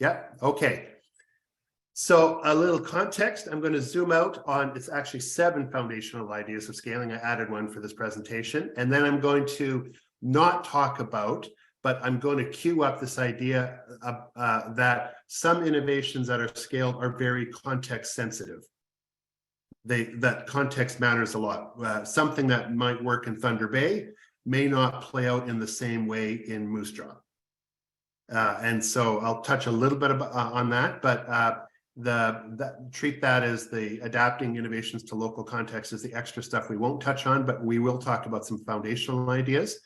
Yeah, okay. So a little context, I'm going to zoom out on, it's actually 7 foundational ideas of scaling. I added one for this presentation, and then I'm going to not talk about, but I'm going to cue up this idea that some innovations that are scaled are very context sensitive. That context matters a lot. Something that might work in Thunder Bay may not play out in the same way in Moose Jaw. And so I'll touch a little bit on that, but treat that as the adapting innovations to local context is the extra stuff we won't touch on, but we will talk about some foundational ideas.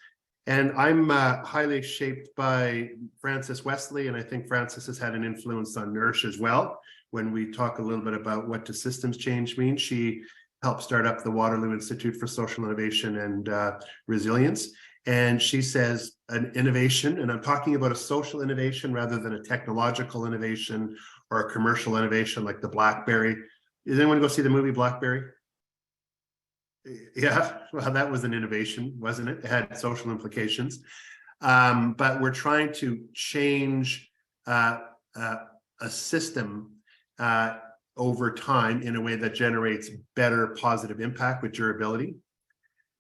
And I'm highly shaped by Frances Wesley, and I think Frances has had an influence on Nourish as well. When we talk a little bit about what does systems change mean, she helped start up the Waterloo Institute for Social Innovation and Resilience. And she says an innovation, and I'm talking about a social innovation rather than a technological innovation or a commercial innovation like the BlackBerry. Did anyone go see the movie BlackBerry? Yeah, well, that was an innovation, wasn't it? It had social implications. But we're trying to change a system over time in a way that generates better positive impact with durability.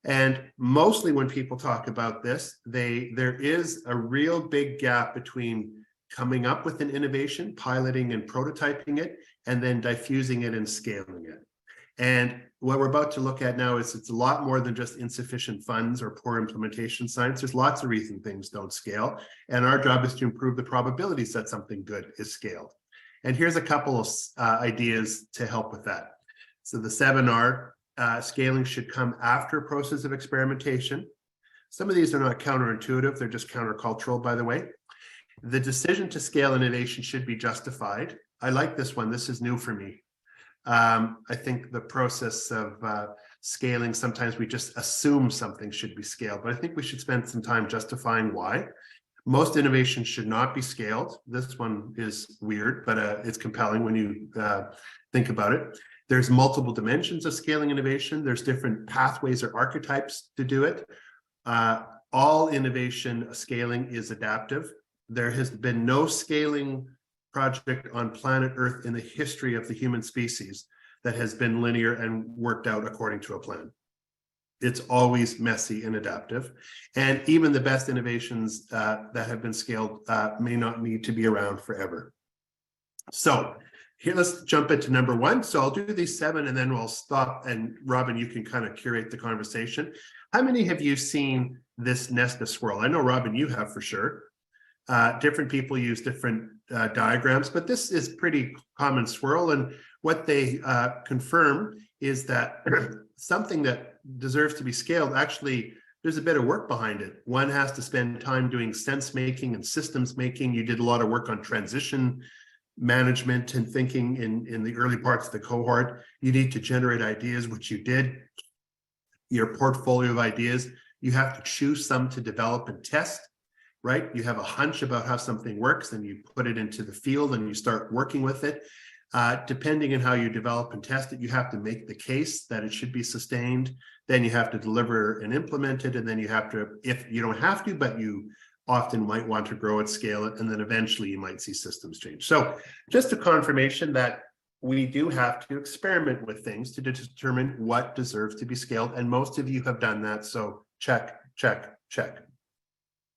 And mostly when people talk about this, there is a real big gap between coming up with an innovation, piloting and prototyping it, and then diffusing it and scaling it. And what we're about to look at now is it's a lot more than just insufficient funds or poor implementation science. There's lots of reasons things don't scale. And our job is to improve the probabilities that something good is scaled. And here's a couple of ideas to help with that. So the 7 are, scaling should come after a process of experimentation. Some of these are not counterintuitive, they're just countercultural, by the way. The decision to scale innovation should be justified. I like this one, this is new for me. I think the process of scaling, sometimes we just assume something should be scaled, but I think we should spend some time justifying why. Most innovations should not be scaled. This one is weird, but it's compelling when you think about it. There's multiple dimensions of scaling innovation. There's different pathways or archetypes to do it. All innovation scaling is adaptive. There has been no scaling project on planet Earth in the history of the human species that has been linear and worked out according to a plan. It's always messy and adaptive. And even the best innovations that have been scaled may not need to be around forever. So here, let's jump into number 1. So I'll do these 7 and then we'll stop. And Robin, you can kind of curate the conversation. How many have you seen this nest of squirrel? I know, Robin, you have for sure. Different people use different diagrams, but this is pretty common swirl. And what they confirm is that something that deserves to be scaled, actually, there's a bit of work behind it. One has to spend time doing sense making and systems making. You did a lot of work on transition management and thinking in the early parts of the cohort. You need to generate ideas, which you did. Your portfolio of ideas, you have to choose some to develop and test, right? You have a hunch about how something works, and you put it into the field and you start working with it. Depending on how you develop and test it, you have to make the case that it should be sustained. Then you have to deliver and implement it. And then you have to, if you don't have to, but you often might want to grow it, scale it, and then eventually you might see systems change. So just a confirmation that we do have to experiment with things to determine what deserves to be scaled. And most of you have done that. So check, check, check.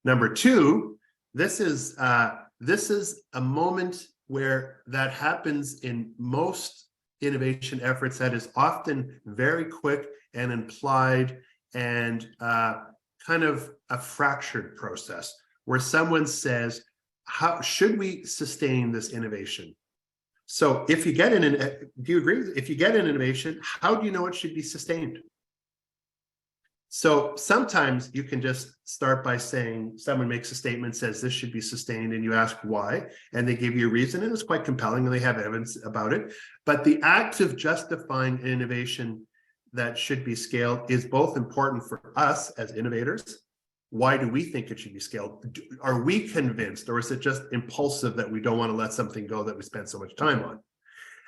Number 2, this is a moment where that happens in most innovation efforts that is often very quick and implied and kind of a fractured process where someone says, how should we sustain this innovation? So if you get do you agree? If you get an innovation, how do you know it should be sustained? So sometimes you can just start by saying, someone makes a statement, says this should be sustained, and you ask why, and they give you a reason, and it's quite compelling, and they have evidence about it. But the act of justifying an innovation that should be scaled is both important for us as innovators. Why do we think it should be scaled? Are we convinced, or is it just impulsive that we don't want to let something go that we spend so much time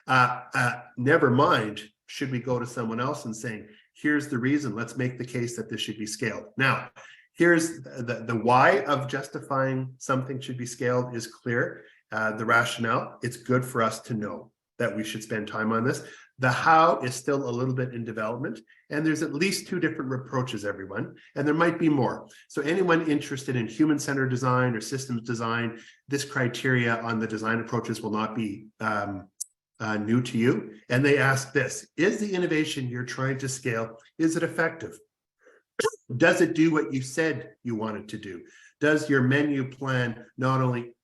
on? Never mind, should we go to someone else and saying, here's the reason, let's make the case that this should be scaled. Now, here's the why of justifying something should be scaled is clear. the rationale, it's good for us to know that we should spend time on this. The how is still a little bit in development, and there's at least 2 different approaches, everyone, and there might be more. So anyone interested in human-centered design or systems design, this criteria on the design approaches will not be new to you. And they ask this: is the innovation you're trying to scale, is it effective? Does it do what you said you wanted to do? Does your menu plan not only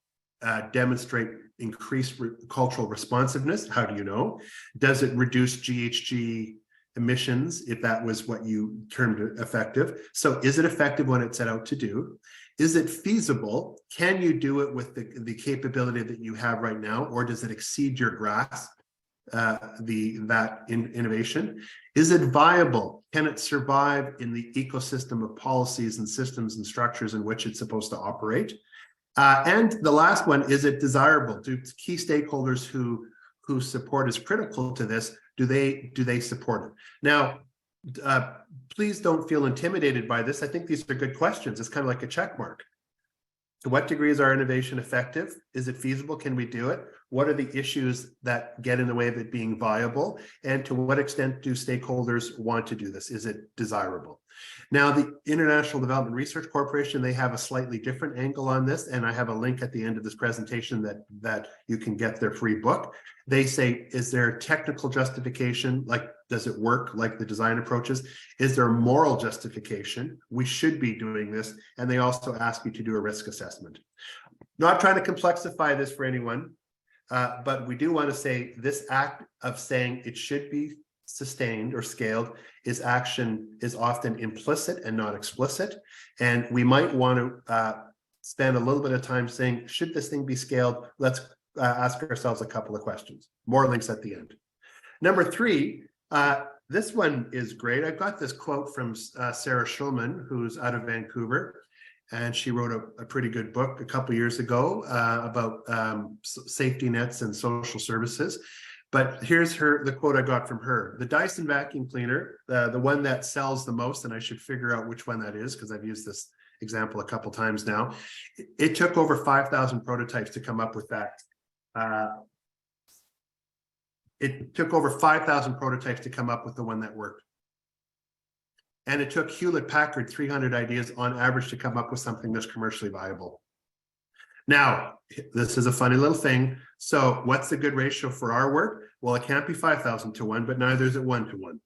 demonstrate increased cultural responsiveness? How do you know? Does it reduce GHG emissions, if that was what you termed effective? So is it effective when it's set out to do? Is it feasible? Can you do it with the capability that you have right now, or does it exceed your grasp, innovation? Is it viable? Can it survive in the ecosystem of policies and systems and structures in which it's supposed to operate? And the last one, is it desirable? Do key stakeholders who support is critical to this, do they support it? Now, please don't feel intimidated by this. I think these are good questions. It's kind of like a check mark. To what degree is our innovation effective? Is it feasible? Can we do it? What are the issues that get in the way of it being viable? And to what extent do stakeholders want to do this? Is it desirable? Now, the International Development Research Corporation, they have a slightly different angle on this, and I have a link at the end of this presentation that you can get their free book. They say, is there technical justification? Like, does it work like the design approaches? Is there moral justification? We should be doing this. And they also ask you to do a risk assessment. Not trying to complexify this for anyone, but we do want to say this act of saying it should be sustained or scaled is often implicit and not explicit. And we might want to spend a little bit of time saying, should this thing be scaled? Let's ask ourselves a couple of questions. More links at the end. Number 3, this one is great. I've got this quote from Sarah Schulman, who's out of Vancouver, and she wrote a pretty good book a couple of years ago about safety nets and social services. But here's the quote I got from her. The Dyson vacuum cleaner, the one that sells the most, and I should figure out which one that is because I've used this example a couple times now. It took over 5,000 prototypes to come up with that. It took over 5,000 prototypes to come up with the one that worked. And it took Hewlett-Packard 300 ideas on average to come up with something that's commercially viable. Now, this is a funny little thing. So what's the good ratio for our work? Well, it can't be 5,000 to 1, but neither is it 1 to 1.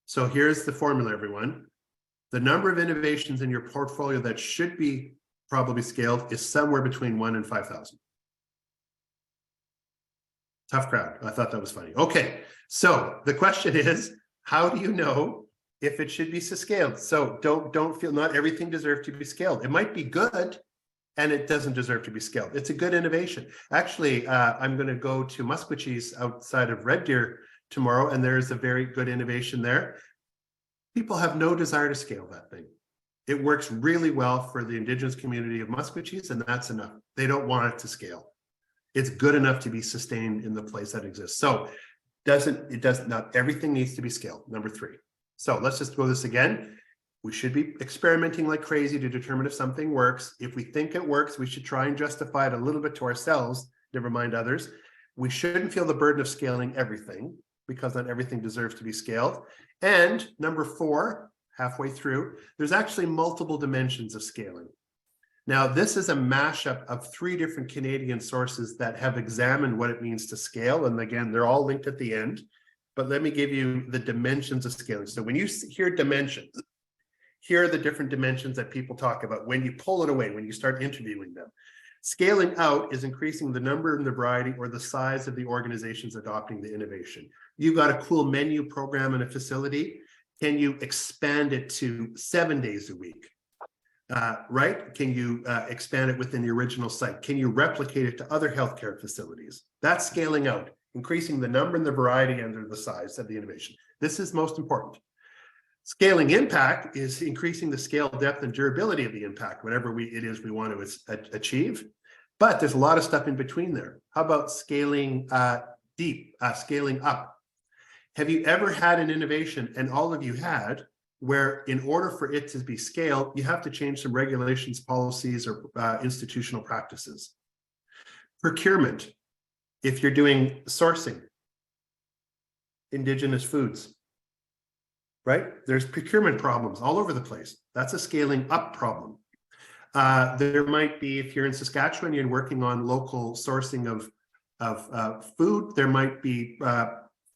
So here's the formula, everyone. The number of innovations in your portfolio that should be probably scaled is somewhere between 1 and 5,000. Tough crowd. I thought that was funny. Okay, so the question is, how do you know if it should be scaled? So don't feel not everything deserves to be scaled. It might be good, and it doesn't deserve to be scaled. It's a good innovation. Actually, I'm going to go to Musquecheese outside of Red Deer tomorrow, and there's a very good innovation there. People have no desire to scale that thing. It works really well for the Indigenous community of Musquecheese, and that's enough. They don't want it to scale. It's good enough to be sustained in the place that exists. So not everything needs to be scaled. Number 3. So let's just go this again. We should be experimenting like crazy to determine if something works. If we think it works, we should try and justify it a little bit to ourselves, never mind others. We shouldn't feel the burden of scaling everything because not everything deserves to be scaled. And number 4, halfway through, there's actually multiple dimensions of scaling. Now, this is a mashup of 3 different Canadian sources that have examined what it means to scale. And again, they're all linked at the end. But let me give you the dimensions of scaling. So when you hear dimensions, here are the different dimensions that people talk about when you pull it away, when you start interviewing them. Scaling out is increasing the number and the variety or the size of the organizations adopting the innovation. You've got a cool menu program in a facility. Can you expand it to 7 days a week? Right? Can you expand it within the original site? Can you replicate it to other healthcare facilities? That's scaling out, increasing the number and the variety and the size of the innovation. This is most important. Scaling impact is increasing the scale, depth, and durability of the impact, whatever it is we want to achieve. But there's a lot of stuff in between there. How about scaling scaling up? Have you ever had an innovation, and all of you had, where in order for it to be scaled, you have to change some regulations, policies, or institutional practices? Procurement, if you're doing sourcing, indigenous foods, right? There's procurement problems all over the place. That's a scaling up problem. There might be, if you're in Saskatchewan, you're working on local sourcing of food, there might be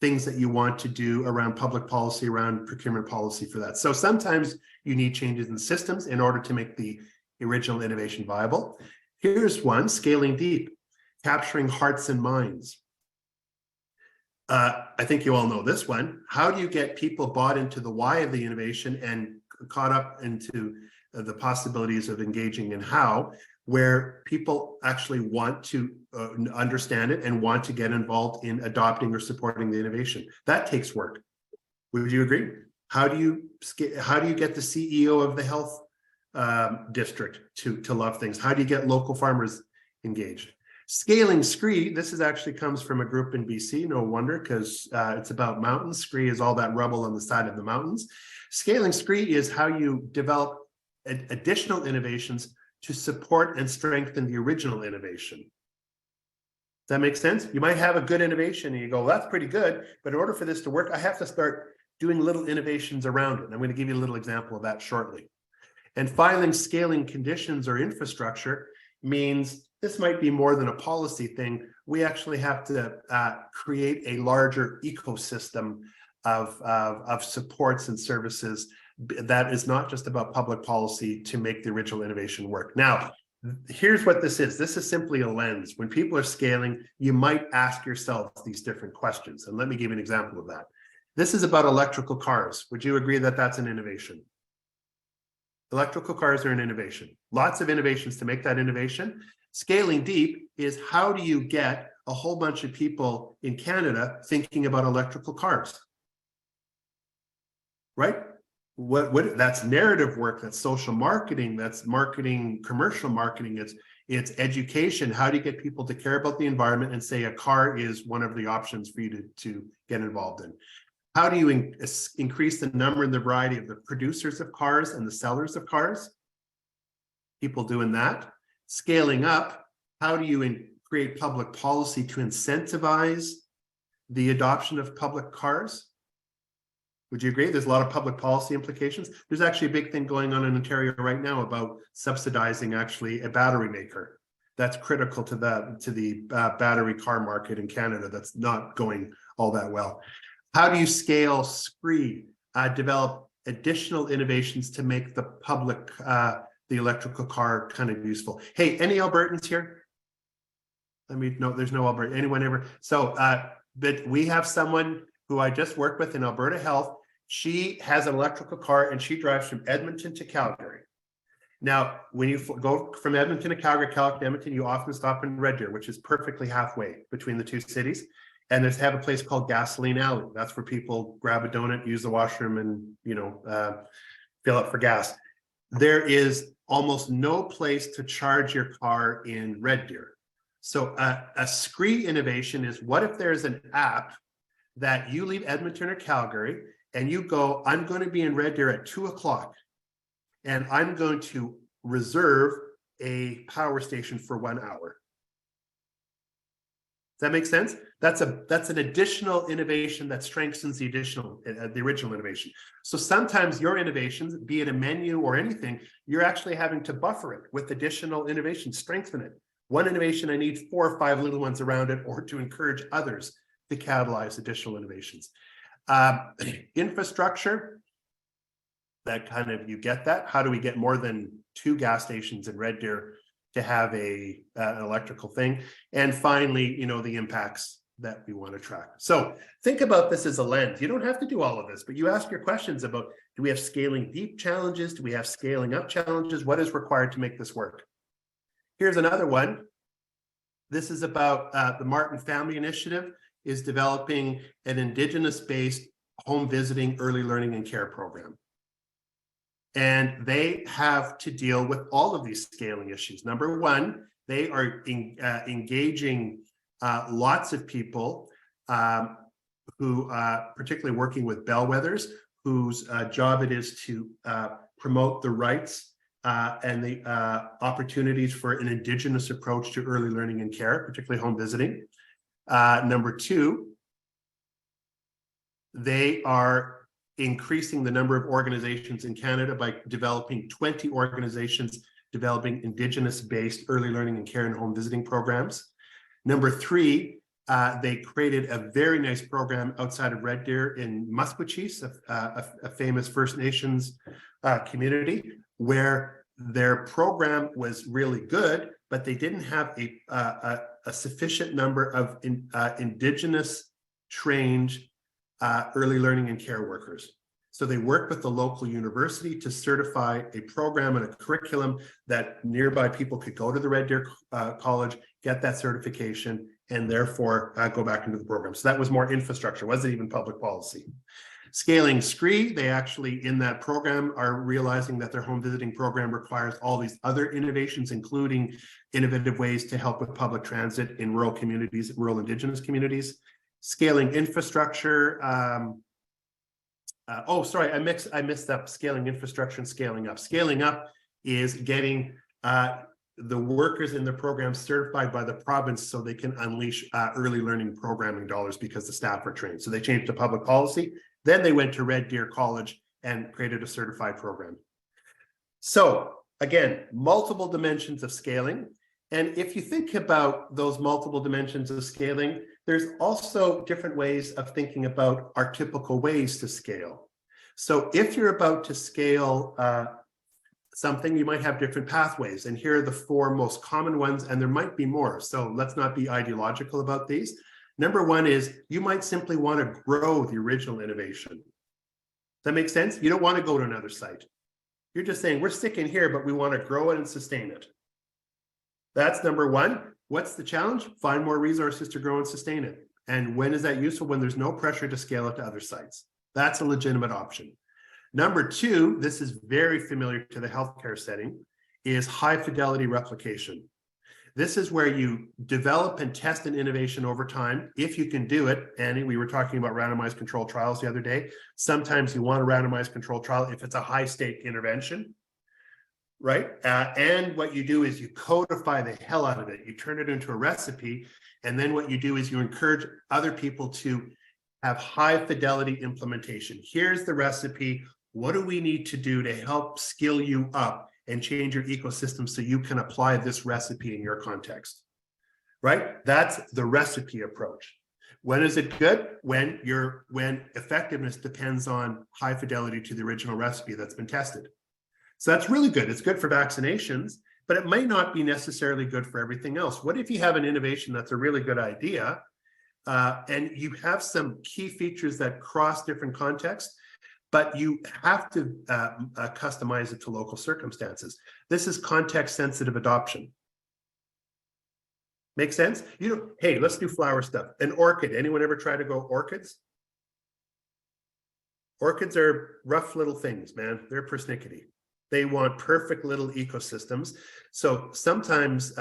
things that you want to do around public policy, around procurement policy for that. So sometimes you need changes in systems in order to make the original innovation viable. Here's one, scaling deep, capturing hearts and minds. I think you all know this one. How do you get people bought into the why of the innovation and caught up into the possibilities of engaging in how, where people actually want to understand it and want to get involved in adopting or supporting the innovation? That takes work. Would you agree? How do you get the CEO of the health district to love things? How do you get local farmers engaged? Scaling scree, this is actually comes from a group in BC, no wonder, because it's about mountains. Scree is all that rubble on the side of the mountains. Scaling scree is how you develop additional innovations to support and strengthen the original innovation. Does that make sense? You might have a good innovation and you go, well, that's pretty good, but in order for this to work, I have to start doing little innovations around it. And I'm going to give you a little example of that shortly. And finally, scaling conditions or infrastructure means this might be more than a policy thing. We actually have to create a larger ecosystem of supports and services that is not just about public policy to make the original innovation work. Now, here's what this is. This is simply a lens. When people are scaling, you might ask yourself these different questions. And let me give you an example of that. This is about electrical cars. Would you agree that that's an innovation? Electrical cars are an innovation. Lots of innovations to make that innovation. Scaling deep is how do you get a whole bunch of people in Canada thinking about electrical cars? Right? What that's narrative work, that's social marketing, that's marketing, commercial marketing, it's education. How do you get people to care about the environment and say a car is one of the options for you to get involved in? How do you increase the number and the variety of the producers of cars and the sellers of cars? People doing that. Scaling up, how do you create public policy to incentivize the adoption of public cars? Would you agree? There's a lot of public policy implications. There's actually a big thing going on in Ontario right now about subsidizing actually a battery maker. That's critical to the battery car market in Canada. That's not going all that well. How do you scale SCREE, develop additional innovations to make the public, the electrical car kind of useful? Hey, any Albertans here? I mean, no, there's no Alberta. Anyone ever? So, but we have someone who I just worked with in Alberta Health. She has an electrical car and she drives from Edmonton to Calgary. Now, when you go from Edmonton to Calgary, Calgary to Edmonton, you often stop in Red Deer, which is perfectly halfway between the two cities. And there's have a place called Gasoline Alley. That's where people grab a donut, use the washroom, and fill up for gas. There is almost no place to charge your car in Red Deer. So a SCREE innovation is, what if there's an app that you leave Edmonton or Calgary and you go, I'm going to be in Red Deer at 2 o'clock and I'm going to reserve a power station for 1 hour. Does that make sense? That's an additional innovation that strengthens the original innovation. So sometimes your innovations, be it a menu or anything, you're actually having to buffer it with additional innovation, strengthen it. One innovation, I need 4 or 5 little ones around it, or to encourage others to catalyze additional innovations. Infrastructure, that kind of, you get that. How do we get more than 2 gas stations in Red Deer to have an electrical thing? And finally, the impacts that we want to track. So think about this as a lens. You don't have to do all of this, but you ask your questions about, do we have scaling deep challenges? Do we have scaling up challenges? What is required to make this work? Here's another one. This is about the Martin Family Initiative is developing an Indigenous-based home visiting, early learning and care program. And they have to deal with all of these scaling issues. Number one, they are engaging lots of people who, particularly working with bellwethers, whose job it is to promote the rights and the opportunities for an Indigenous approach to early learning and care, particularly home visiting. Number two, they are increasing the number of organizations in Canada by developing 20 organizations developing Indigenous-based early learning and care and home visiting programs. Number three, they created a very nice program outside of Red Deer in Musqueam, a famous First Nations community, where their program was really good, but they didn't have a sufficient number of Indigenous trained early learning and care workers. So they worked with the local university to certify a program and a curriculum that nearby people could go to the Red Deer College, get that certification, and therefore go back into the program. So that was more infrastructure, wasn't even public policy. Scaling SCREE, they actually in that program are realizing that their home visiting program requires all these other innovations, including innovative ways to help with public transit in rural communities, rural Indigenous communities. Scaling infrastructure. I mixed up scaling infrastructure and scaling up. Scaling up is getting the workers in the program certified by the province so they can unleash early learning programming dollars because the staff are trained. So they changed to public policy. Then they went to Red Deer College and created a certified program. So again, multiple dimensions of scaling. And if you think about those multiple dimensions of scaling, there's also different ways of thinking about our typical ways to scale. So if you're about to scale something, you might have different pathways. And here are the four most common ones, and there might be more. So let's not be ideological about these. Number one is you might simply want to grow the original innovation. Does that make sense? You don't want to go to another site. You're just saying, we're sticking here, but we want to grow it and sustain it. That's number one. What's the challenge? Find more resources to grow and sustain it. And when is that useful? When there's no pressure to scale it to other sites. That's a legitimate option. Number two, this is very familiar to the healthcare setting, is high fidelity replication. This is where you develop and test an innovation over time. If you can do it, Annie, we were talking about randomized controlled trials the other day. Sometimes you want a randomized controlled trial if it's a high stake intervention, right? And what you do is you codify the hell out of it. You turn it into a recipe. And then what you do is you encourage other people to have high fidelity implementation. Here's the recipe. What do we need to do to help skill you up and change your ecosystem so you can apply this recipe in your context, right? That's the recipe approach. When is it good? When effectiveness depends on high fidelity to the original recipe that's been tested. So that's really good. It's good for vaccinations, but it may not be necessarily good for everything else. What if you have an innovation that's a really good idea and you have some key features that cross different contexts, but you have to customize it to local circumstances. This is context-sensitive adoption. Make sense? Hey, let's do flower stuff. An orchid. Anyone ever try to go orchids? Orchids are rough little things, man. They're persnickety. They want perfect little ecosystems. So sometimes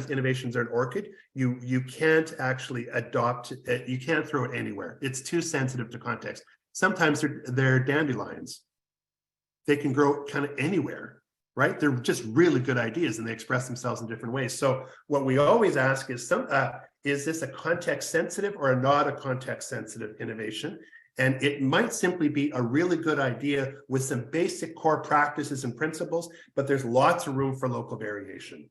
innovations are an orchid. You can't actually adopt it. You can't throw it anywhere. It's too sensitive to context. Sometimes they're dandelions. They can grow kind of anywhere, right? They're just really good ideas and they express themselves in different ways. So what we always ask is this a context sensitive or not a context sensitive innovation? And it might simply be a really good idea with some basic core practices and principles, but there's lots of room for local variation.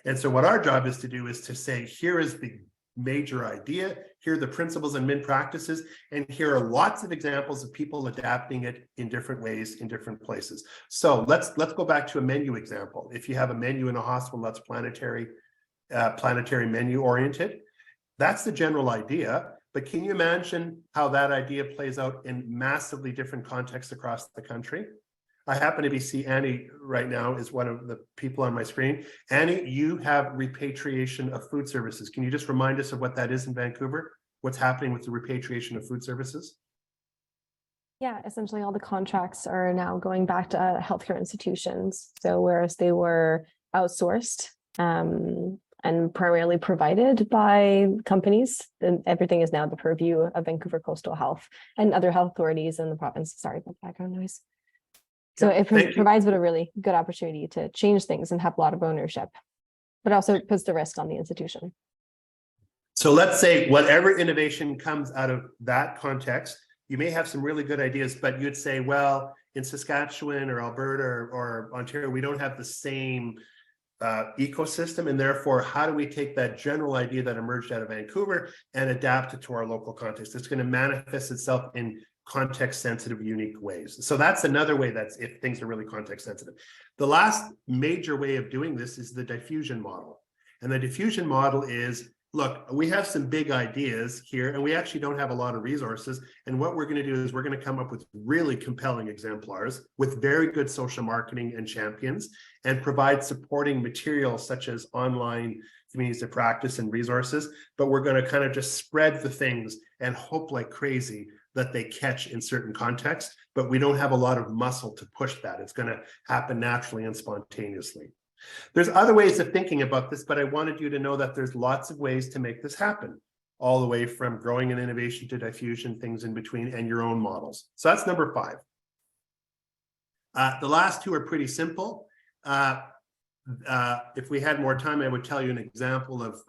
And so what our job is to do is to say, here is the major idea, here are the principles and min practices, and here are lots of examples of people adapting it in different ways in different places. So let's go back to a menu example. If you have a menu in a hospital that's planetary menu oriented, that's the general idea. But can you imagine how that idea plays out in massively different contexts across the country? I happen to see Annie right now is one of the people on my screen. Annie, you have repatriation of food services. Can you just remind us of what that is in Vancouver? What's happening with the repatriation of food services? Yeah, essentially all the contracts are now going back to healthcare institutions. So whereas they were outsourced and primarily provided by companies, then everything is now the purview of Vancouver Coastal Health and other health authorities in the province. Sorry about the background noise. So Yeah, it thank you. provides a really good opportunity to change things and have a lot of ownership, but also puts the risk on the institution. So let's say whatever innovation comes out of that context, you may have some really good ideas, but you'd say, well, in Saskatchewan or Alberta or Ontario, we don't have the same ecosystem, and therefore, how do we take that general idea that emerged out of Vancouver and adapt it to our local context? It's going to manifest itself in context sensitive, unique ways. So that's another way, that's if things are really context sensitive. The last major way of doing this is the diffusion model. And the diffusion model is, look, we have some big ideas here, and we actually don't have a lot of resources. And what we're going to do is we're going to come up with really compelling exemplars with very good social marketing and champions, and provide supporting materials such as online communities of practice and resources. But we're going to kind of just spread the things and hope like crazy that they catch in certain contexts. But we don't have a lot of muscle to push that. It's going to happen naturally and spontaneously. There's other ways of thinking about this, but I wanted you to know that there's lots of ways to make this happen, all the way from growing an innovation to diffusion, things in between, and your own models. So that's number 5. The last 2 are pretty simple. If we had more time, I would tell you an example of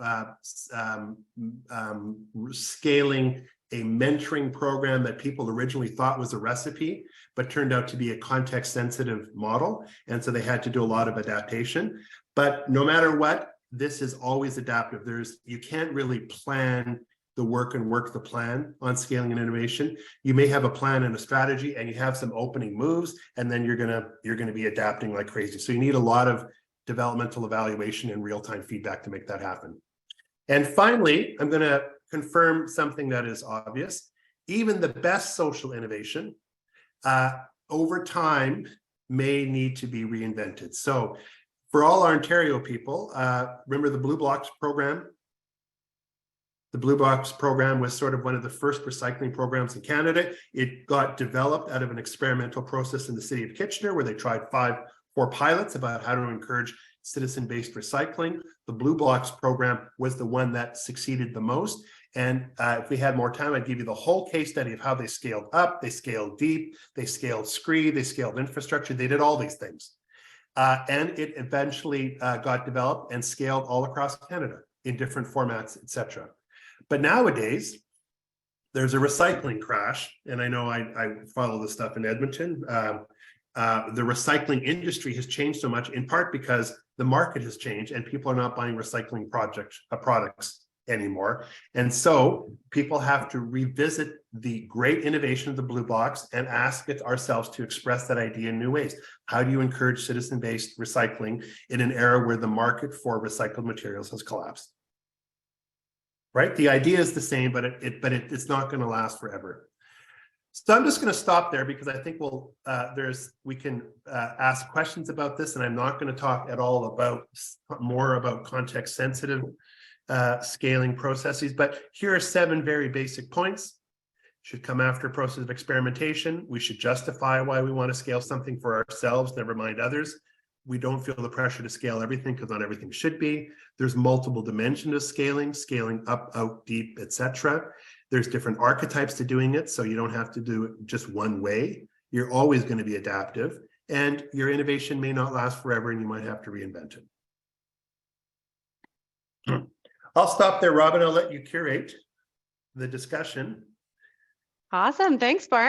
scaling a mentoring program that people originally thought was a recipe, but turned out to be a context sensitive model. And so they had to do a lot of adaptation. But no matter what, this is always adaptive. You can't really plan the work and work the plan on scaling an innovation. You may have a plan and a strategy, and you have some opening moves, and then you're gonna be adapting like crazy. So you need a lot of developmental evaluation and real-time feedback to make that happen. And finally, I'm gonna confirm something that is obvious. Even the best social innovation over time may need to be reinvented. So for all our Ontario people, remember the Blue Blocks program? The Blue Box program was sort of one of the first recycling programs in Canada. It got developed out of an experimental process in the city of Kitchener, where they tried 4 pilots about how to encourage citizen-based recycling. The Blue Blocks program was the one that succeeded the most. And if we had more time, I'd give you the whole case study of how they scaled up, they scaled deep, they scaled scree, they scaled infrastructure, they did all these things. And it eventually got developed and scaled all across Canada in different formats, etc. But nowadays, there's a recycling crash, and I know I follow this stuff in Edmonton. The recycling industry has changed so much, in part because the market has changed and people are not buying recycling products anymore. And so people have to revisit the great innovation of the Blue Box and ask it ourselves to express that idea in new ways. How do you encourage citizen-based recycling in an era where the market for recycled materials has collapsed? Right? The idea is the same, but it's not going to last forever. So I'm just going to stop there, because I think we can ask questions about this, and I'm not going to talk at all more about context sensitive scaling processes. But here are 7 very basic points. Should come after a process of experimentation. We should justify why we want to scale something for ourselves, never mind others. We don't feel the pressure to scale everything, because not everything should be. There's multiple dimensions of scaling up, out, deep, etc. There's different archetypes to doing it, so you don't have to do it just one way. You're always going to be adaptive, and your innovation may not last forever, and you might have to reinvent it. I'll stop there, Robin. I'll let you curate the discussion. Awesome. Thanks, Mark.